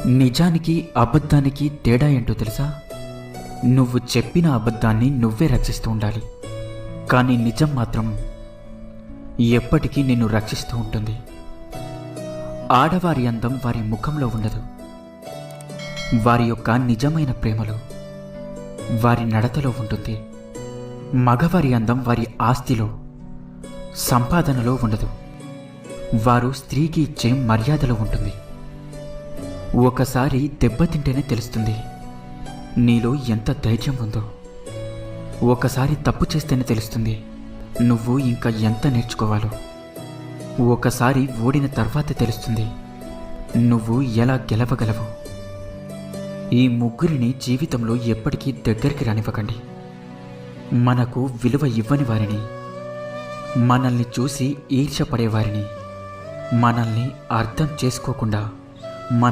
నిజానికి అబద్ధానికి తేడా ఏంటో తెలుసా? నువ్వు చెప్పిన అబద్ధాన్ని నువ్వే రక్షిస్తూ ఉండాలి, కానీ నిజం మాత్రం ఎప్పటికీ నిన్ను రక్షిస్తూ ఉంటుంది. ఆడవారి అందం వారి ముఖంలో ఉండదు, వారి యొక్క నిజమైన ప్రేమలో, వారి నడతలో ఉంటుంది. మగవారి అందం వారి ఆస్తిలో, సంపాదనలో ఉండదు, వారు స్త్రీకి ఇచ్చే మర్యాదలో ఉంటుంది. ఒకసారి దెబ్బతింటేనే తెలుస్తుంది నీలో ఎంత ధైర్యం ఉందో. ఒకసారి తప్పు చేస్తేనే తెలుస్తుంది నువ్వు ఇంకా ఎంత నేర్చుకోవాలో. ఒకసారి ఓడిన తర్వాత తెలుస్తుంది నువ్వు ఎలా గెలవగలవు. ఈ ముగ్గురిని జీవితంలో ఎప్పటికీ దగ్గరికి రానివ్వకండి. మనకు విలువ ఇవ్వని వారిని, మనల్ని చూసి ఈర్ష్యపడేవారిని, మనల్ని అర్థం చేసుకోకుండా మన